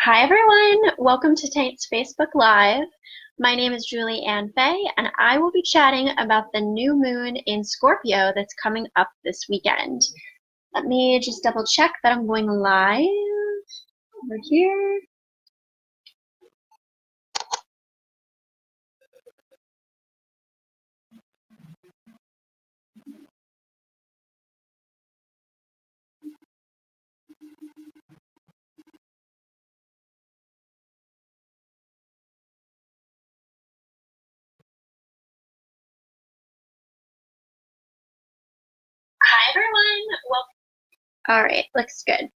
Hi everyone, welcome to Tate's Facebook Live. My name is Julie Ann Fay, and I will be chatting about the new moon in Scorpio that's coming up this weekend. Let me just double check that I'm going live over here. Hi everyone, welcome. All right, looks good.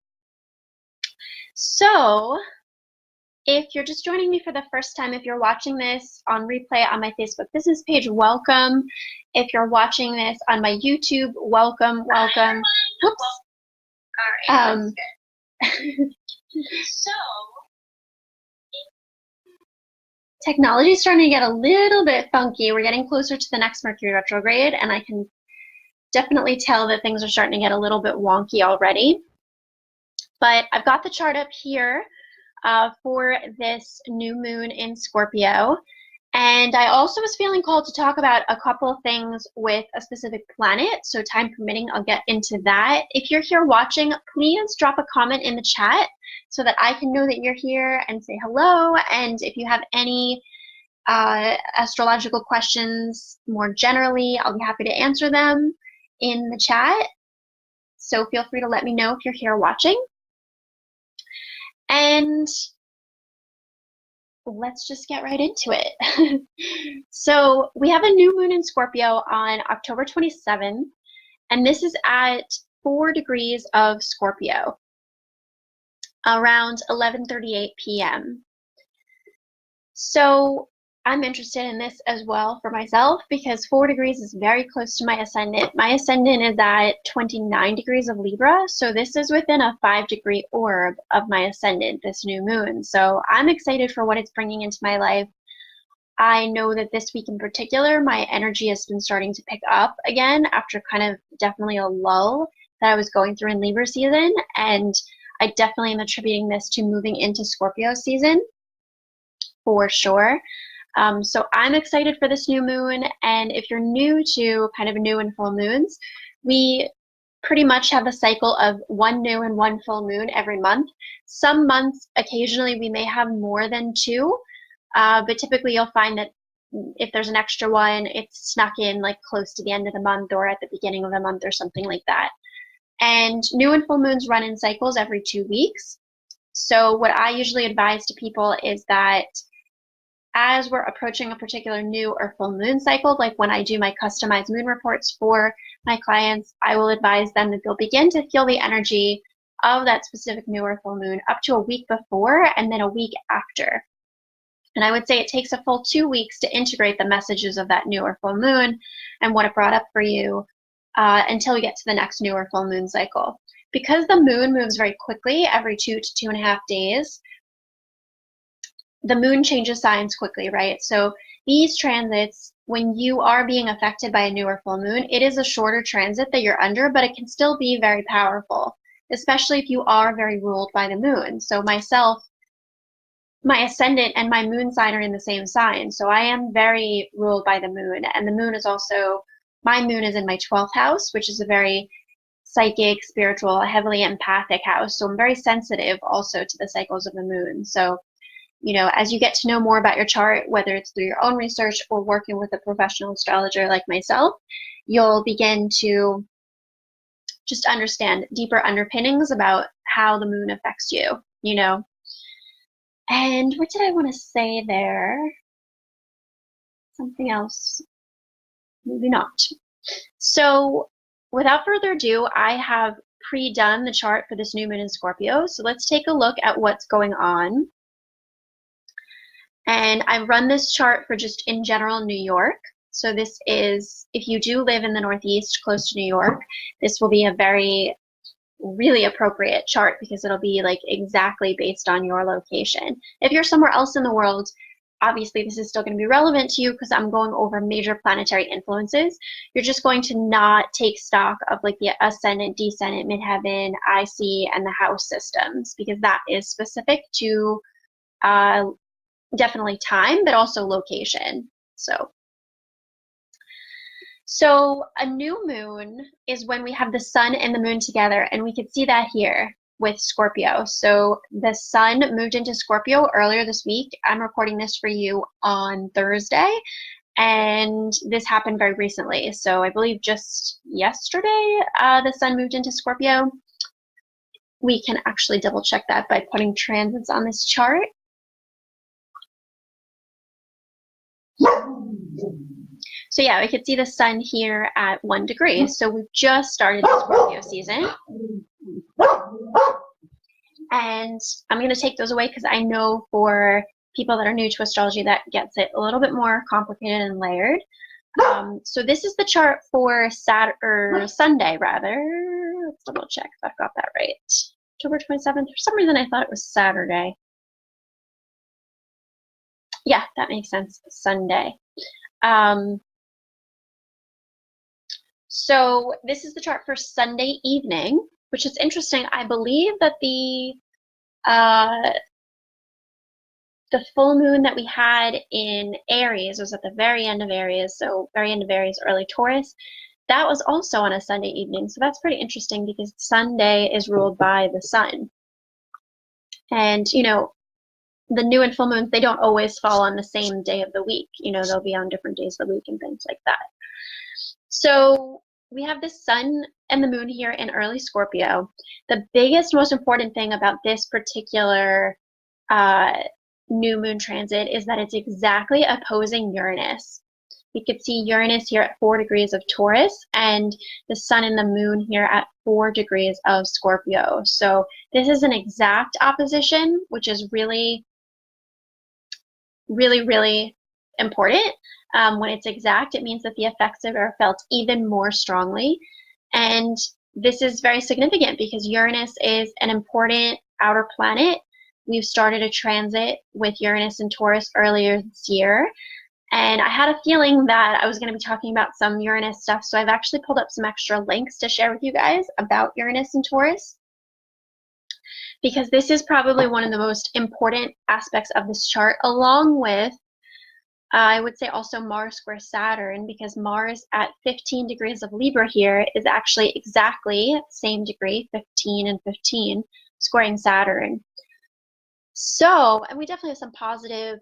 So, if you're just joining me for the first time, if you're watching this on replay on my Facebook business page, welcome. If you're watching this on my YouTube, welcome. Whoops. All right, so, technology is starting to get a little bit funky. We're getting closer to the next Mercury retrograde, and I can definitely tell that things are starting to get a little bit wonky already. But I've got the chart up here for this new moon in Scorpio. And I also was feeling called to talk about a couple of things with a specific planet. So time permitting, I'll get into that. If you're here watching, please drop a comment in the chat so that I can know that you're here and say hello. And if you have any astrological questions more generally, I'll be happy to answer them in the chat. So feel free to let me know if you're here watching. And let's just get right into it. So we have a new moon in Scorpio on October 27th, and this is at 4 degrees of Scorpio, around 11:38 p.m. So I'm interested in this as well for myself because 4 degrees is very close to my ascendant. My ascendant is at 29 degrees of Libra, so this is within a 5-degree orb of my ascendant, this new moon. So I'm excited for what it's bringing into my life. I know that this week in particular, my energy has been starting to pick up again after kind of definitely a lull that I was going through in Libra season, and I definitely am attributing this to moving into Scorpio season for sure. So I'm excited for this new moon, and if you're new to kind of new and full moons, we pretty much have a cycle of one new and one full moon every month. Some months, occasionally, we may have more than two, but typically you'll find that if there's an extra one, it's snuck in like close to the end of the month or at the beginning of the month or something like that. And new and full moons run in cycles every 2 weeks. So what I usually advise to people is that as we're approaching a particular new or full moon cycle, like when I do my customized moon reports for my clients, I will advise them that they'll begin to feel the energy of that specific new or full moon up to a week before and then a week after. And I would say it takes a full 2 weeks to integrate the messages of that new or full moon and what it brought up for you until we get to the next new or full moon cycle. Because the moon moves very quickly every 2 to 2.5 days, the moon changes signs quickly, right? So these transits, when you are being affected by a new or full moon, it is a shorter transit that you're under, but it can still be very powerful, especially if you are very ruled by the moon. So myself, my ascendant and my moon sign are in the same sign. So I am very ruled by the moon. And the moon is also, my moon is in my 12th house, which is a very psychic, spiritual, heavily empathic house. So I'm very sensitive also to the cycles of the moon. So you know, as you get to know more about your chart, whether it's through your own research or working with a professional astrologer like myself, you'll begin to just understand deeper underpinnings about how the moon affects you, you know. And what did I want to say there? Something else? Maybe not. So without further ado, I have pre-done the chart for this new moon in Scorpio. So let's take a look at what's going on. And I've run this chart for just in general New York. So this is, if you do live in the Northeast close to New York, this will be a very, really appropriate chart because it'll be like exactly based on your location. If you're somewhere else in the world, obviously this is still going to be relevant to you because I'm going over major planetary influences. You're just going to not take stock of like the ascendant, descendant, midheaven, IC, and the house systems, because that is specific to definitely time, but also location. So a new moon is when we have the sun and the moon together, and we can see that here with Scorpio. So the sun moved into Scorpio earlier this week. I'm recording this for you on Thursday, and this happened very recently. So I believe just yesterday, the sun moved into Scorpio. We can actually double check that by putting transits on this chart. So yeah, we could see the sun here at 1 degree. So we've just started the Scorpio season. And I'm going to take those away because I know for people that are new to astrology, that gets it a little bit more complicated and layered. So this is the chart for Sunday, rather. Let's double check if I've got that right. October 27th. For some reason, I thought it was Saturday. Yeah, that makes sense. Sunday. So this is the chart for Sunday evening, which is interesting. I believe that the full moon that we had in Aries was at the very end of Aries, so very end of Aries, early Taurus. That was also on a Sunday evening, so that's pretty interesting because Sunday is ruled by the sun. And, you know, the new and full moons, they don't always fall on the same day of the week. You know, they'll be on different days of the week and things like that. So we have the sun and the moon here in early Scorpio. The biggest, most important thing about this particular new moon transit is that it's exactly opposing Uranus. You could see Uranus here at 4 degrees of Taurus and the sun and the moon here at 4 degrees of Scorpio. So this is an exact opposition, which is really, really, really important. When it's exact, it means that the effects of it are felt even more strongly. And this is very significant because Uranus is an important outer planet. We've started a transit with Uranus and Taurus earlier this year. And I had a feeling that I was going to be talking about some Uranus stuff. So I've actually pulled up some extra links to share with you guys about Uranus and Taurus, because this is probably one of the most important aspects of this chart, along with I would say also Mars square Saturn, because Mars at 15 degrees of Libra here is actually exactly same degree, 15 and 15, squaring Saturn. So, and we definitely have some positive,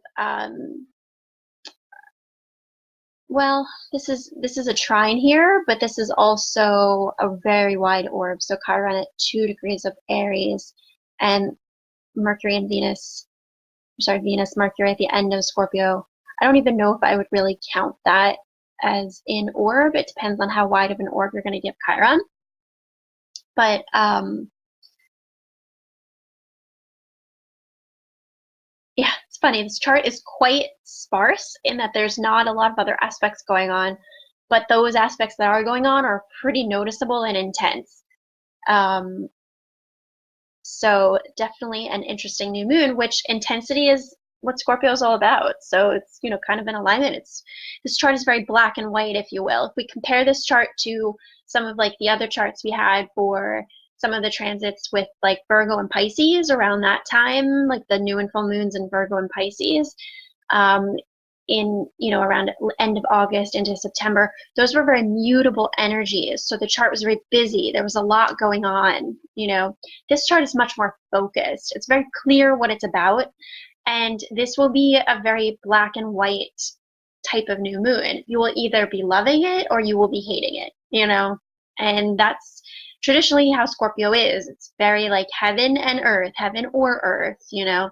well, this is a trine here, but this is also a very wide orb. So Chiron at 2 degrees of Aries, and Mercury and Venus, Venus, Mercury at the end of Scorpio. I don't even know if I would really count that as in orb. It depends on how wide of an orb you're going to give Chiron. But yeah, it's funny. This chart is quite sparse in that there's not a lot of other aspects going on, but those aspects that are going on are pretty noticeable and intense. So definitely an interesting new moon, which intensity is what Scorpio is all about. So it's, you know, kind of in alignment. This chart is very black and white, if you will. If we compare this chart to some of like the other charts we had for some of the transits with like Virgo and Pisces around that time, like the new and full moons in Virgo and Pisces, in, you know, around end of August into September, those were very mutable energies. So the chart was very busy. There was a lot going on. You know, this chart is much more focused. It's very clear what it's about. And this will be a very black and white type of new moon. You will either be loving it or you will be hating it, you know? And that's traditionally how Scorpio is. It's very like heaven and earth, heaven or earth, you know?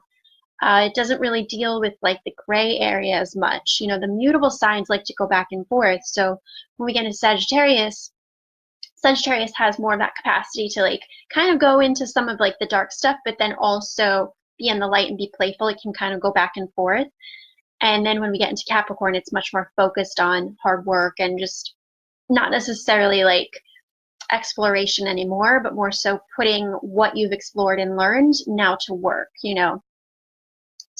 It doesn't really deal with like the gray area as much. You know, the mutable signs like to go back and forth. So when we get into Sagittarius, Sagittarius has more of that capacity to like kind of go into some of like the dark stuff, but then also be in the light and be playful. It can kind of go back and forth. And then when we get into Capricorn, it's much more focused on hard work and just not necessarily like exploration anymore, but more so putting what you've explored and learned now to work, you know.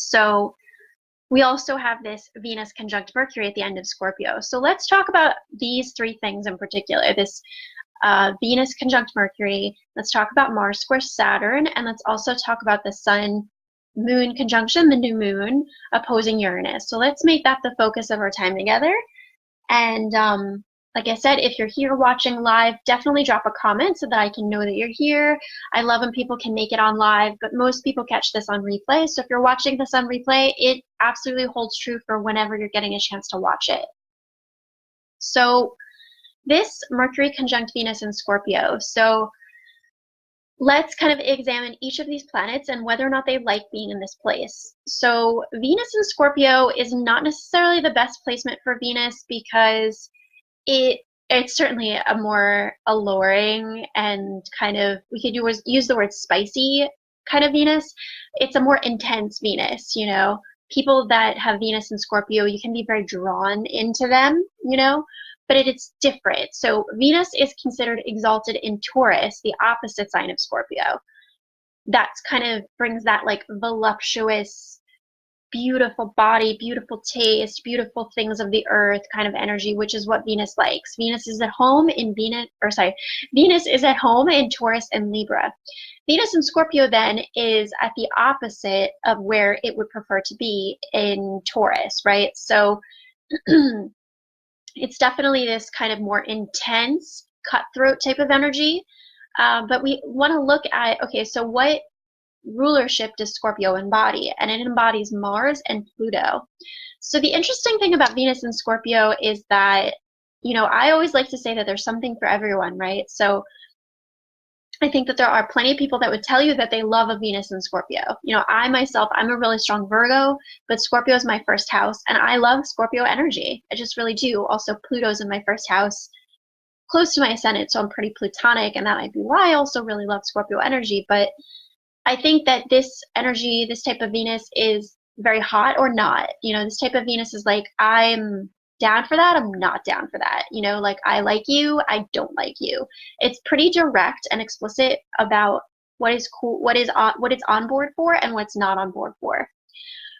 So we also have this Venus conjunct Mercury at the end of Scorpio. So let's talk about these three things in particular. This Venus conjunct Mercury, let's talk about Mars square Saturn, and let's also talk about the Sun Moon conjunction, the new moon opposing Uranus. So let's make that the focus of our time together. And like I said, if you're here watching live, definitely drop a comment so that I can know that you're here. I love when people can make it on live, but most people catch this on replay. So if you're watching this on replay, it absolutely holds true for whenever you're getting a chance to watch it. So this Mercury conjunct Venus in Scorpio. So let's kind of examine each of these planets and whether or not they like being in this place. So Venus in Scorpio is not necessarily the best placement for Venus because it's certainly a more alluring and kind of, we could use the word spicy kind of Venus. It's a more intense Venus, you know. People that have Venus in Scorpio, you can be very drawn into them, you know, but it's different. So Venus is considered exalted in Taurus, the opposite sign of Scorpio. That's kind of brings that like voluptuous, beautiful body, beautiful taste, beautiful things of the earth kind of energy, which is what Venus likes. Venus is at home in Venus is at home in Taurus and Libra. Venus in Scorpio then is at the opposite of where it would prefer to be in Taurus, right? So it's definitely this kind of more intense, cutthroat type of energy. But we want to look at, okay, so what rulership does Scorpio embody? And it embodies Mars and Pluto. So the interesting thing about Venus in Scorpio is that, you know, I always like to say that there's something for everyone, right? So I think that there are plenty of people that would tell you that they love a Venus in Scorpio. You know, I myself, I'm a really strong Virgo, but Scorpio is my first house, and I love Scorpio energy. I just really do. Also, Pluto's in my first house, close to my ascendant, so I'm pretty Plutonic, and that might be why I also really love Scorpio energy. But I think that this energy, this type of Venus is very hot or not. You know, this type of Venus is like, I'm down for that, I'm not down for that. You know, like I like you, I don't like you. It's pretty direct and explicit about what is cool, what it's on board for and what's not on board for,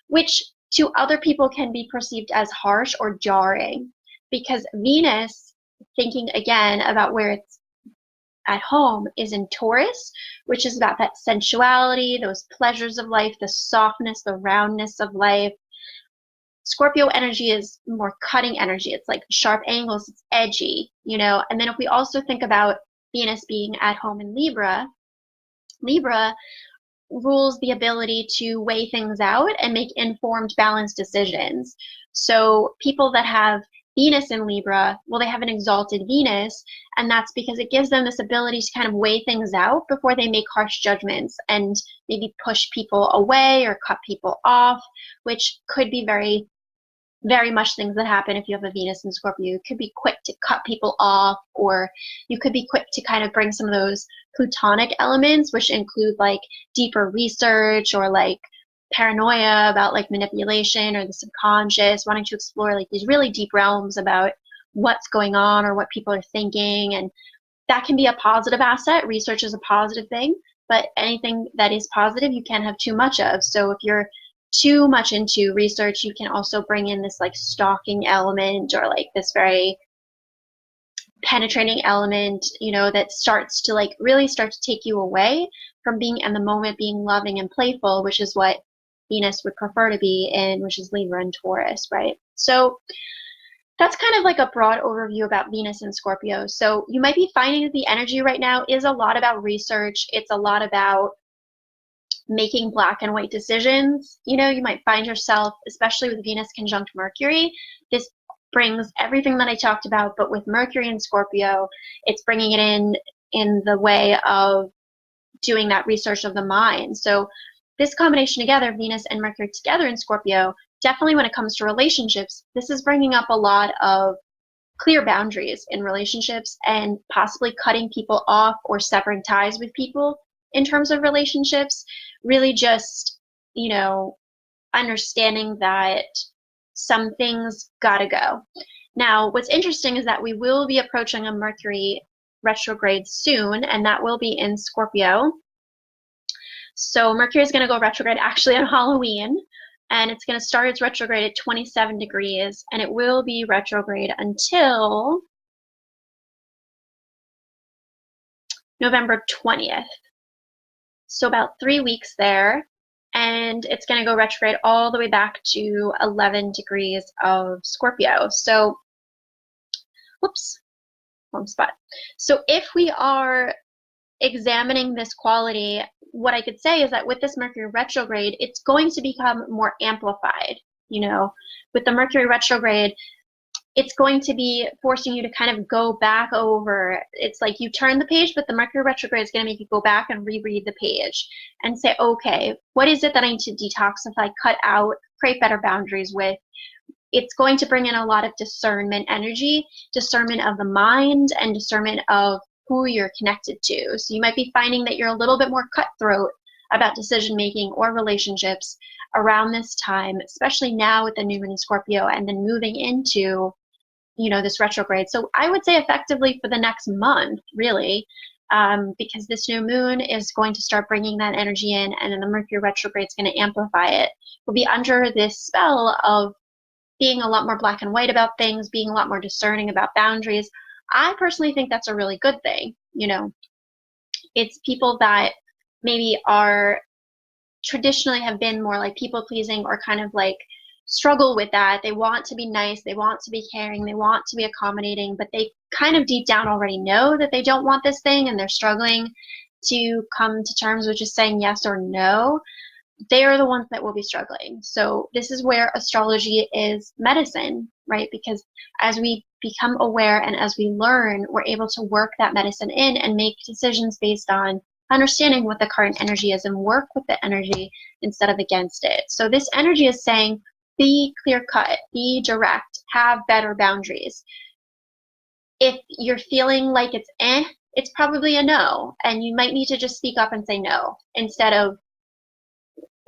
which to other people can be perceived as harsh or jarring because Venus, thinking again about where it's at home, is in Taurus, which is about that sensuality, those pleasures of life, the softness, the roundness of life. Scorpio energy is more cutting energy. It's like sharp angles, it's edgy, you know. And then if we also think about Venus being at home in Libra, Libra rules the ability to weigh things out and make informed, balanced decisions. So people that have Venus in Libra, well, they have an exalted Venus, and that's because it gives them this ability to kind of weigh things out before they make harsh judgments and maybe push people away or cut people off, which could be very, very much things that happen if you have a Venus in Scorpio. You could be quick to cut people off, or you could be quick to kind of bring some of those Plutonic elements, which include like deeper research or like paranoia about like manipulation or the subconscious, wanting to explore like these really deep realms about what's going on or what people are thinking. And that can be a positive asset. Research is a positive thing, but anything that is positive, you can't have too much of. So if you're too much into research, you can also bring in this like stalking element or like this very penetrating element, you know, that starts to like really start to take you away from being in the moment, being loving and playful, which is what Venus would prefer to be in, which is Libra and Taurus, right? So that's kind of like a broad overview about Venus and Scorpio. So you might be finding that the energy right now is a lot about research. It's a lot about making black and white decisions. You know, you might find yourself, especially with Venus conjunct Mercury, this brings everything that I talked about, but with Mercury and Scorpio, it's bringing it in the way of doing that research of the mind. So this combination together, Venus and Mercury together in Scorpio, definitely when it comes to relationships, this is bringing up a lot of clear boundaries in relationships and possibly cutting people off or severing ties with people in terms of relationships. Really just, you know, understanding that some things gotta go. Now, what's interesting is that we will be approaching a Mercury retrograde soon, and that will be in Scorpio. So Mercury is going to go retrograde actually on Halloween. and it's going to start its retrograde at 27 degrees, and it will be retrograde until November 20th. So about 3 weeks there, and it's going to go retrograde all the way back to 11 degrees of Scorpio. So, whoops, wrong spot. So if we are examining this quality, what I could say is that with this Mercury retrograde, it's going to become more amplified. You know, with the Mercury retrograde, it's going to be forcing you to kind of go back over. It's like you turn the page, but the Mercury retrograde is going to make you go back and reread the page and say, okay, what is it that I need to detoxify, cut out, create better boundaries with? It's going to bring in a lot of discernment energy, discernment of the mind, and discernment of who you're connected to. So you might be finding that you're a little bit more cutthroat about decision making or relationships around this time, especially now with the new moon in Scorpio and then moving into, you know, this retrograde. So I would say effectively for the next month, really, because this new moon is going to start bringing that energy in, and then the Mercury retrograde is going to amplify it. We'll be under this spell of being a lot more black and white about things, being a lot more discerning about boundaries. I personally think that's a really good thing. You know, it's people that maybe are traditionally have been more like people pleasing or kind of like struggle with that. They want to be nice, they want to be caring, they want to be accommodating, but they kind of deep down already know that they don't want this thing, and they're struggling to come to terms with just saying yes or no. They are the ones that will be struggling. So this is where astrology is medicine, right? Because as we become aware and as we learn, we're able to work that medicine in and make decisions based on understanding what the current energy is and work with the energy instead of against it. So this energy is saying, be clear cut, be direct, have better boundaries. If you're feeling like it's probably a no, and you might need to just speak up and say no instead of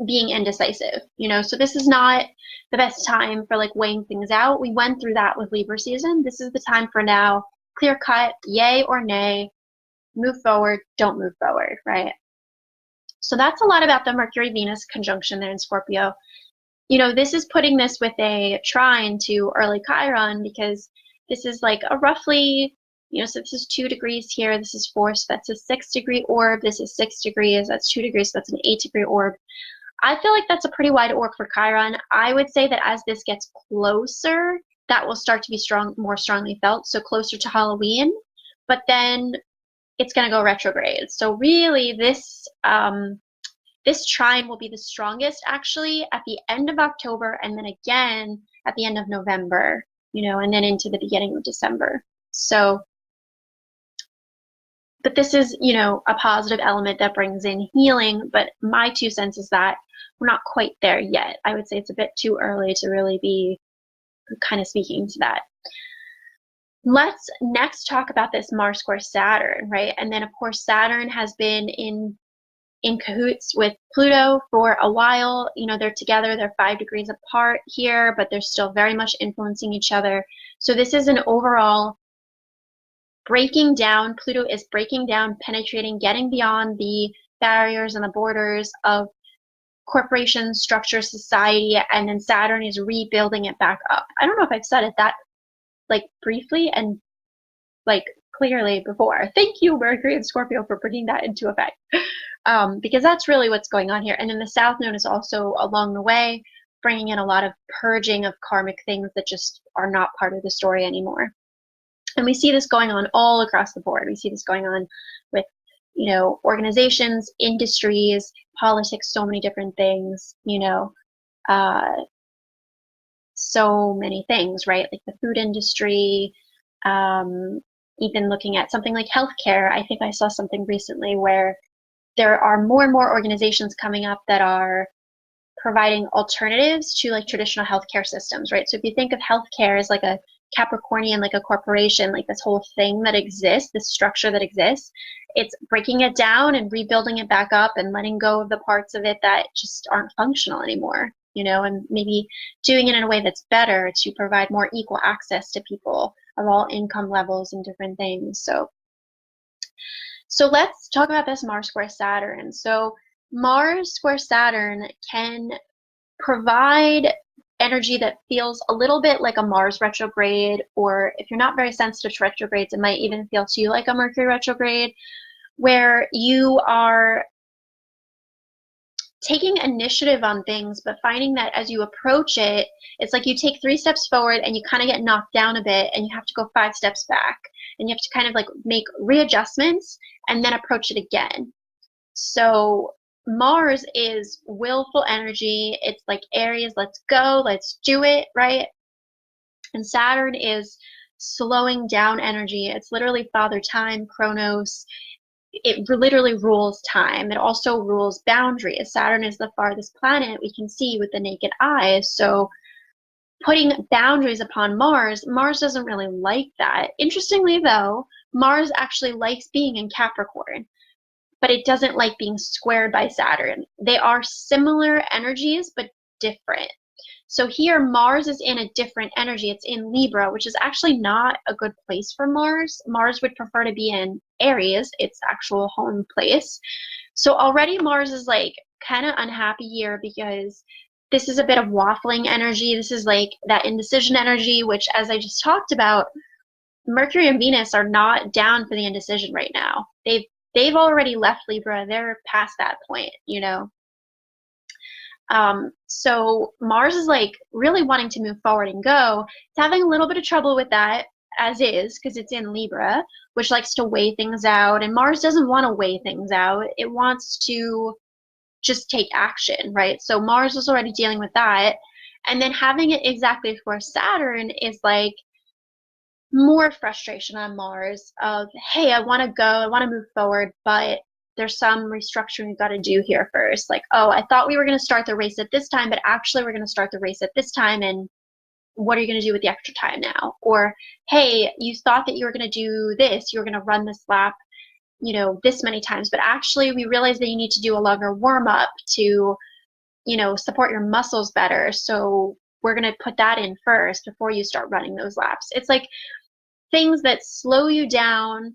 being indecisive, you know. So this is not the best time for like weighing things out. We went through that with Libra season. This is the time for now, clear cut, yay or nay, move forward, don't move forward, right? So that's a lot about the Mercury Venus conjunction there in Scorpio. You know, this is putting this with a trine to early Chiron, because this is like a roughly, you know, so this is 2 degrees here, this is 4, so that's a 6-degree orb, this is 6 degrees, that's 2 degrees, so that's an 8-degree orb. I feel like that's a pretty wide orb for Chiron. I would say that as this gets closer, that will start to be more strongly felt, so closer to Halloween, but then it's going to go retrograde. So really this this trine will be the strongest actually at the end of October, and then again at the end of November, you know, and then into the beginning of December. So, but this is, you know, a positive element that brings in healing, but my 2 cents is that we're not quite there yet. I would say it's a bit too early to really be kind of speaking to that. Let's next talk about this Mars square Saturn, right? And then of course Saturn has been in cahoots with Pluto for a while. You know, they're together, they're 5 degrees apart here, but they're still very much influencing each other. So this is an overall breaking down. Pluto is breaking down, penetrating, getting beyond the barriers and the borders of corporations, structure, society, and then Saturn is rebuilding it back up. I don't know if I've said it that like briefly and like clearly before. Thank you, Mercury and Scorpio, for bringing that into effect. Because that's really what's going on here. And then the South Node is also along the way, bringing in a lot of purging of karmic things that just are not part of the story anymore. And we see this going on all across the board. We see this going on with, you know, organizations, industries, politics, so many different things, you know, so many things, right? Like the food industry, even looking at something like healthcare. I think I saw something recently where there are more and more organizations coming up that are providing alternatives to like traditional healthcare systems, right? So if you think of healthcare as like a Capricornian, like a corporation, like this whole thing that exists, this structure that exists, it's breaking it down and rebuilding it back up and letting go of the parts of it that just aren't functional anymore, you know, and maybe doing it in a way that's better to provide more equal access to people of all income levels and different things. So let's talk about this Mars square Saturn. So Mars square Saturn can provide energy that feels a little bit like a Mars retrograde, or if you're not very sensitive to retrogrades, it might even feel to you like a Mercury retrograde, where you are taking initiative on things, but finding that as you approach it, it's like you take 3 steps forward and you kind of get knocked down a bit and you have to go 5 steps back, and you have to kind of like make readjustments and then approach it again. So Mars is willful energy. It's like Aries, let's go, let's do it, right? And Saturn is slowing down energy. It's literally Father Time, Chronos. It literally rules time. It also rules boundaries. Saturn is the farthest planet we can see with the naked eye. So putting boundaries upon Mars, Mars doesn't really like that. Interestingly, though, Mars actually likes being in Capricorn, but it doesn't like being squared by Saturn. They are similar energies, but different. So here, Mars is in a different energy. It's in Libra, which is actually not a good place for Mars. Mars would prefer to be in Aries, its actual home place. So already Mars is like kind of unhappy here because this is a bit of waffling energy. This is like that indecision energy, which, as I just talked about, Mercury and Venus are not down for the indecision right now. They've already left Libra. They're past that point, you know. So Mars is like really wanting to move forward and go. It's having a little bit of trouble with that as is, because it's in Libra, which likes to weigh things out. And Mars doesn't want to weigh things out. It wants to just take action, right? So Mars was already dealing with that. And then having it exactly for Saturn is like more frustration on Mars of, hey, I want to go, I want to move forward, but there's some restructuring we've got to do here first. Like, oh, I thought we were going to start the race at this time, but actually we're going to start the race at this time, and what are you going to do with the extra time now? Or, hey, you thought that you were going to do this, you were going to run this lap, you know, this many times, but actually we realized that you need to do a longer warm up to, you know, support your muscles better. So we're going to put that in first before you start running those laps. It's like things that slow you down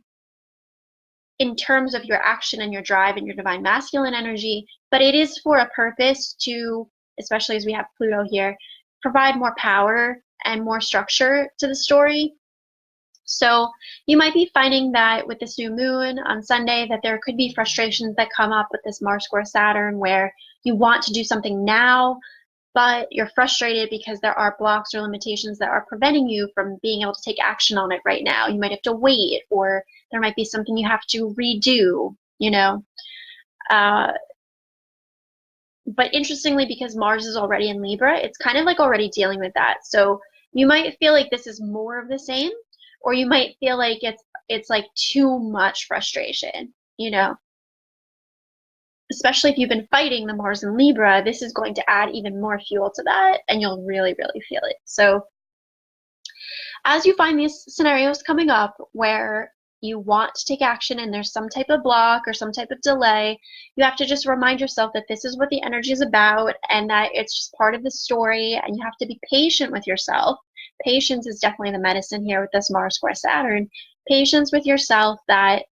in terms of your action and your drive and your divine masculine energy, but it is for a purpose to, especially as we have Pluto here, provide more power and more structure to the story. So you might be finding that with this new moon on Sunday that there could be frustrations that come up with this Mars square Saturn, where you want to do something now, but you're frustrated because there are blocks or limitations that are preventing you from being able to take action on it right now. You might have to wait, or there might be something you have to redo, you know. But interestingly, because Mars is already in Libra, it's kind of like already dealing with that. So you might feel like this is more of the same, or you might feel like it's like too much frustration, you know. Especially if you've been fighting the Mars in Libra, this is going to add even more fuel to that, and you'll really, really feel it. So as you find these scenarios coming up where you want to take action and there's some type of block or some type of delay, you have to just remind yourself that this is what the energy is about and that it's just part of the story, and you have to be patient with yourself. Patience is definitely the medicine here with this Mars square Saturn. Patience with yourself that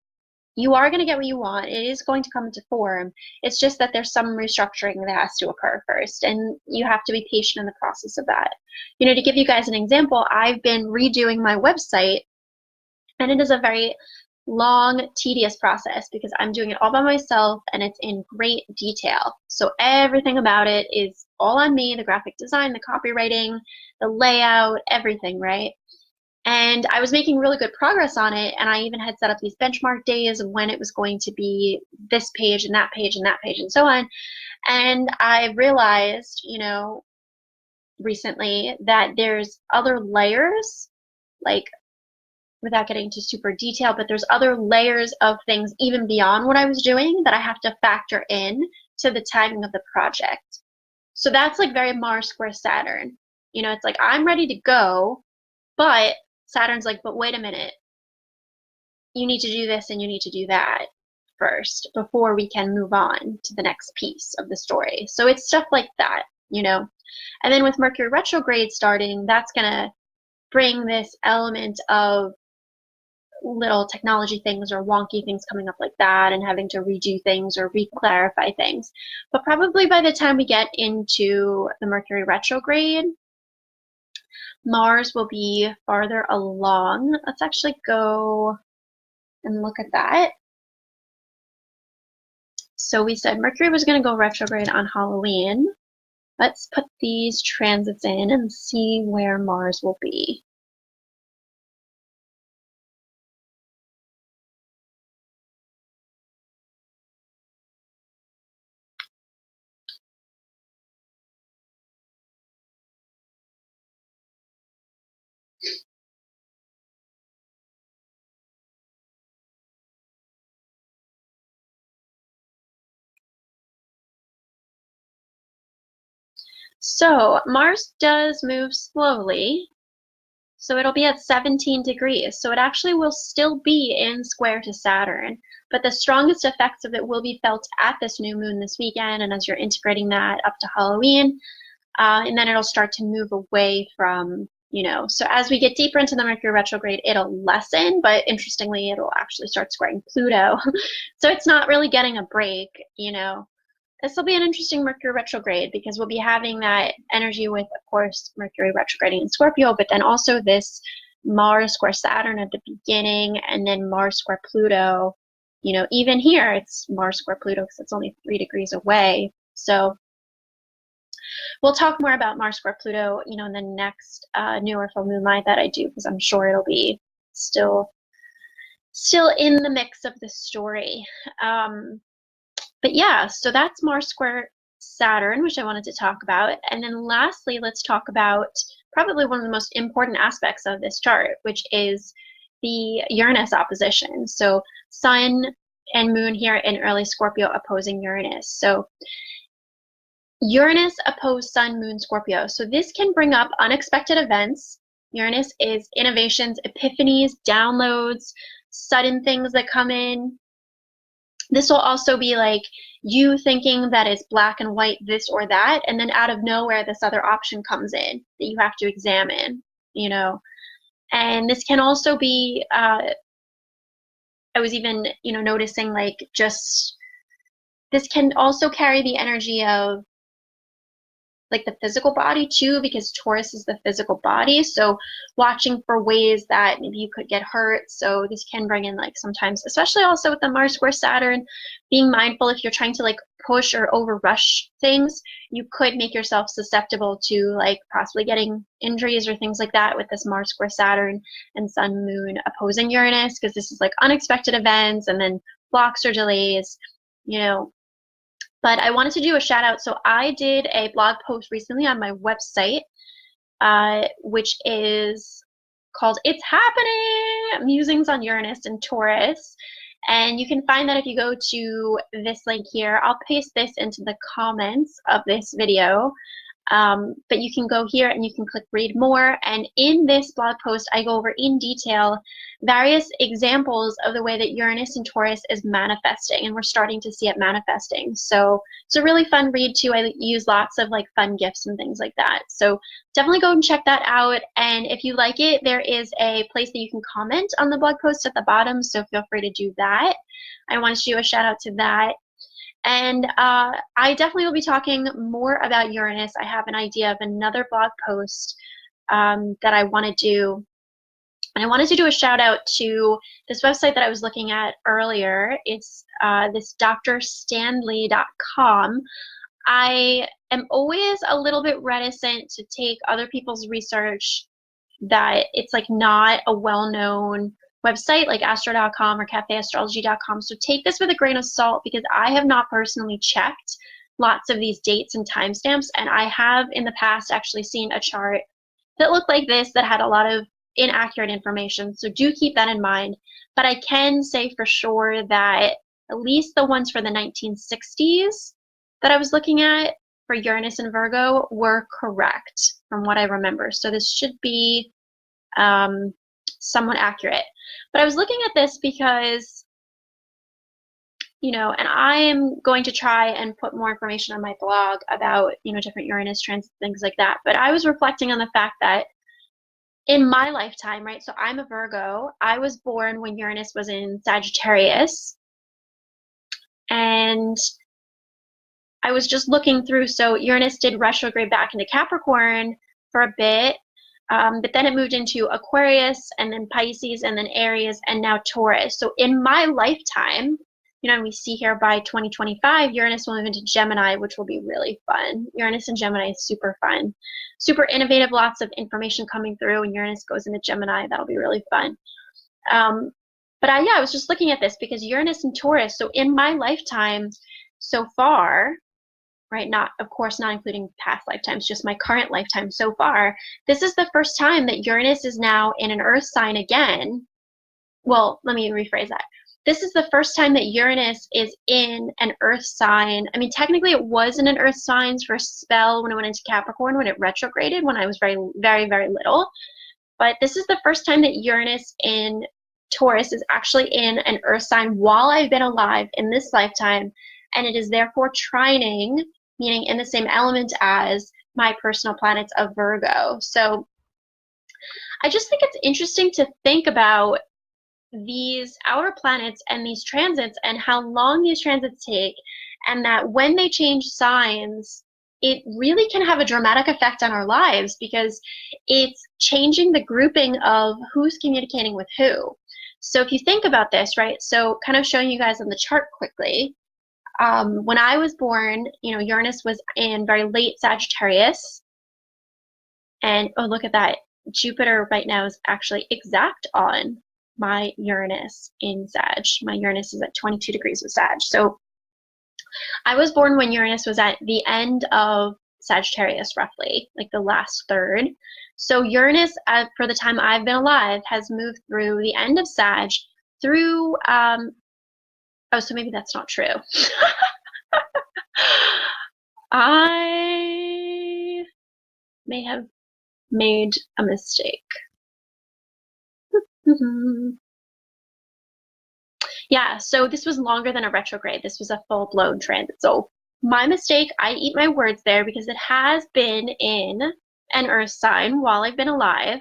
you are going to get what you want. It is going to come into form. It's just that there's some restructuring that has to occur first, and you have to be patient in the process of that. You know, to give you guys an example, I've been redoing my website, and it is a very long, tedious process because I'm doing it all by myself and it's in great detail. So everything about it is all on me, the graphic design, the copywriting, the layout, everything, right? And I was making really good progress on it, and I even had set up these benchmark days of when it was going to be this page and that page and that page and so on. And I realized, you know, recently that there's other layers, like without getting into super detail, but there's other layers of things even beyond what I was doing that I have to factor in to the tagging of the project. So that's like very Mars square Saturn. You know, it's like I'm ready to go, but Saturn's like, but wait a minute, you need to do this and you need to do that first before we can move on to the next piece of the story. So it's stuff like that, you know. And then with Mercury retrograde starting, that's going to bring this element of little technology things or wonky things coming up like that and having to redo things or re-clarify things. But probably by the time we get into the Mercury retrograde, Mars will be farther along. Let's actually go and look at that. So we said Mercury was going to go retrograde on Halloween. Let's put these transits in and see where Mars will be. So Mars does move slowly. So it'll be at 17 degrees. So it actually will still be in square to Saturn, but the strongest effects of it will be felt at this new moon this weekend and as you're integrating that up to Halloween. And then it'll start to move away from, so as we get deeper into the Mercury retrograde, it'll lessen, but interestingly, it'll actually start squaring Pluto. So it's not really getting a break, This will be an interesting Mercury retrograde because we'll be having that energy with, of course, Mercury retrograding in Scorpio, but then also this Mars square Saturn at the beginning, and then Mars square Pluto. Even here, it's Mars square Pluto because it's only 3 degrees away. So we'll talk more about Mars square Pluto, in the next new or full moon light that I do, because I'm sure it'll be still in the mix of the story. But yeah, so that's Mars square Saturn, which I wanted to talk about. And then lastly, let's talk about probably one of the most important aspects of this chart, which is the Uranus opposition. So Sun and Moon here in early Scorpio opposing Uranus. So Uranus opposed Sun, Moon, Scorpio. So this can bring up unexpected events. Uranus is innovations, epiphanies, downloads, sudden things that come in. This will also be like you thinking that it's black and white, this or that, and then out of nowhere, this other option comes in that you have to examine, And this can also be, I was even, noticing like just, this can also carry the energy of like the physical body too, because Taurus is the physical body. So watching for ways that maybe you could get hurt. So this can bring in like sometimes, especially also with the Mars square Saturn, being mindful if you're trying to like push or over rush things, you could make yourself susceptible to like possibly getting injuries or things like that with this Mars square Saturn and Sun Moon opposing Uranus, because this is like unexpected events and then blocks or delays, But I wanted to do a shout out. So I did a blog post recently on my website, which is called It's Happening! Musings on Uranus and Taurus. And you can find that if you go to this link here. I'll paste this into the comments of this video. But you can go here and you can click read more. And in this blog post, I go over in detail various examples of the way that Uranus and Taurus is manifesting, and we're starting to see it manifesting. So it's a really fun read too. I use lots of like fun gifs and things like that. So definitely go and check that out. And if you like it, there is a place that you can comment on the blog post at the bottom. So feel free to do that. I want to do a shout out to that. And I definitely will be talking more about Uranus. I have an idea of another blog post that I want to do. And I wanted to do a shout out to this website that I was looking at earlier. It's this drstanley.com. I am always a little bit reticent to take other people's research that it's like not a well-known website like astro.com or cafeastrology.com. So take this with a grain of salt, because I have not personally checked lots of these dates and timestamps, and I have in the past actually seen a chart that looked like this that had a lot of inaccurate information. So do keep that in mind. But I can say for sure that at least the ones for the 1960s that I was looking at for Uranus and Virgo were correct from what I remember. So this should be somewhat accurate. But I was looking at this because, and I am going to try and put more information on my blog about, different Uranus transits, things like that. But I was reflecting on the fact that in my lifetime, right? So I'm a Virgo. I was born when Uranus was in Sagittarius. And I was just looking through. So Uranus did retrograde back into Capricorn for a bit. But then it moved into Aquarius and then Pisces and then Aries and now Taurus. So in my lifetime, and we see here by 2025, Uranus will move into Gemini, which will be really fun. Uranus and Gemini is super fun, super innovative, lots of information coming through, and Uranus goes into Gemini. That'll be really fun. But I was just looking at this because Uranus and Taurus, so in my lifetime so far, right, of course, not including past lifetimes, just my current lifetime so far, this is the first time that Uranus is now in an earth sign again. Well, let me rephrase that. This is the first time that Uranus is in an earth sign. I mean, technically it was in an earth sign for a spell when it went into Capricorn, when it retrograded, when I was very, very, very little. But this is the first time that Uranus in Taurus is actually in an earth sign while I've been alive in this lifetime. And it is therefore trining, meaning in the same element as my personal planets of Virgo. So I just think it's interesting to think about these outer planets and these transits and how long these transits take, and that when they change signs, it really can have a dramatic effect on our lives because it's changing the grouping of who's communicating with who. So if you think about this, right, so kind of showing you guys on the chart quickly, when I was born, Uranus was in very late Sagittarius, and oh, look at that. Jupiter right now is actually exact on my Uranus in Sag. My Uranus is at 22 degrees with Sag. So I was born when Uranus was at the end of Sagittarius, roughly, like the last third. So Uranus, for the time I've been alive, has moved through the end of Sag through, so maybe that's not true. I may have made a mistake. Yeah, so this was longer than a retrograde. This was a full-blown transit. So my mistake, I eat my words there because it has been in an earth sign while I've been alive,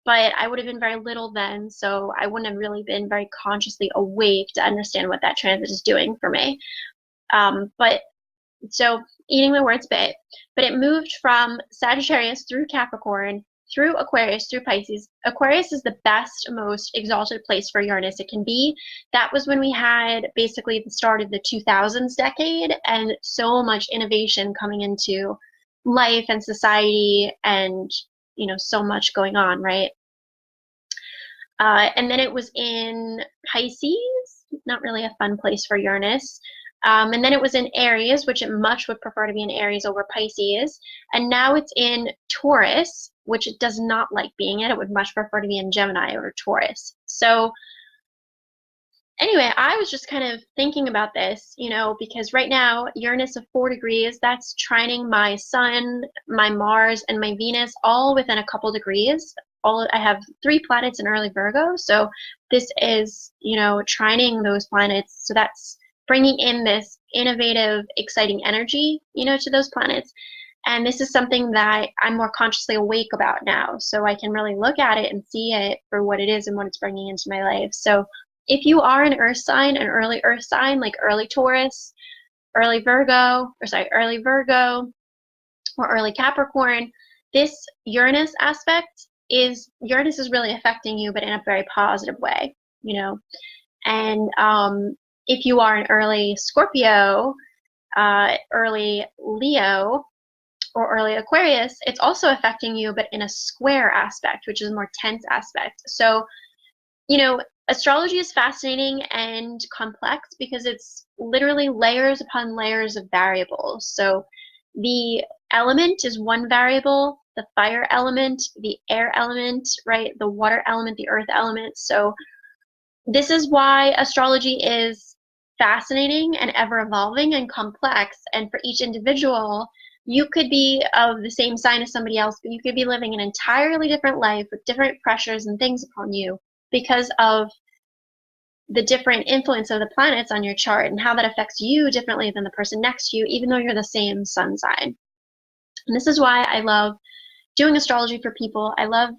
but I would have been very little then, so I wouldn't have really been very consciously awake to understand what that transit is doing for me. But so eating my words bit, but it moved from Sagittarius through Capricorn, through Aquarius, through Pisces. Aquarius is the best, most exalted place for Uranus it can be. That was when we had basically the start of the 2000s decade and so much innovation coming into life and society and, so much going on, right? And then it was in Pisces, not really a fun place for Uranus. And then it was in Aries, which it much would prefer to be in Aries over Pisces. And now it's in Taurus, which it does not like being in. It would much prefer to be in Gemini or Taurus. So anyway, I was just kind of thinking about this, because right now Uranus of 4 degrees, that's trining my Sun, my Mars, and my Venus all within a couple degrees. I have 3 planets in early Virgo, so this is, trining those planets. So that's bringing in this innovative, exciting energy, to those planets. And this is something that I'm more consciously awake about now. So I can really look at it and see it for what it is and what it's bringing into my life. So if you are an earth sign, an early earth sign, like early Taurus, early Virgo, or early Capricorn, this Uranus aspect Uranus is really affecting you, but in a very positive way, And if you are an early Scorpio, early Leo, or early Aquarius, it's also affecting you, but in a square aspect, which is a more tense aspect. So, astrology is fascinating and complex because it's literally layers upon layers of variables. So the element is one variable, the fire element, the air element, right? The water element, the earth element. So this is why astrology is fascinating and ever evolving and complex. And for each individual, you could be of the same sign as somebody else, but you could be living an entirely different life with different pressures and things upon you because of the different influence of the planets on your chart and how that affects you differently than the person next to you, even though you're the same sun sign. And this is why I love doing astrology for people. I love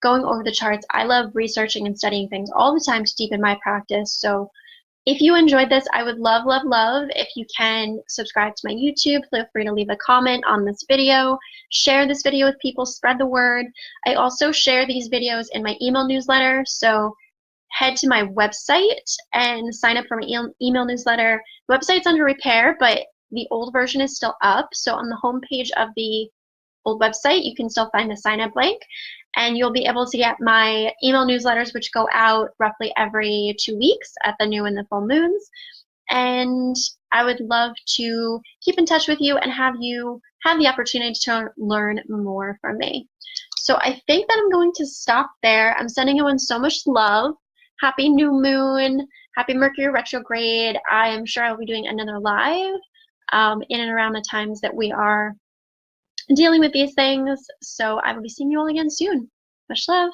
going over the charts. I love researching and studying things all the time to deepen my practice. So if you enjoyed this, I would love, love, love if you can subscribe to my YouTube. Feel free to leave a comment on this video. Share this video with people, spread the word. I also share these videos in my email newsletter, so head to my website and sign up for my email newsletter. The website's under repair, but the old version is still up. So on the homepage of the old website, you can still find the sign up link, and you'll be able to get my email newsletters, which go out roughly every 2 weeks at the new and the full moons. And I would love to keep in touch with you and have you have the opportunity to learn more from me. So I think that I'm going to stop there. I'm sending everyone so much love. Happy new moon. Happy Mercury retrograde. I am sure I'll be doing another live in and around the times that we are dealing with these things. So I will be seeing you all again soon. Much love.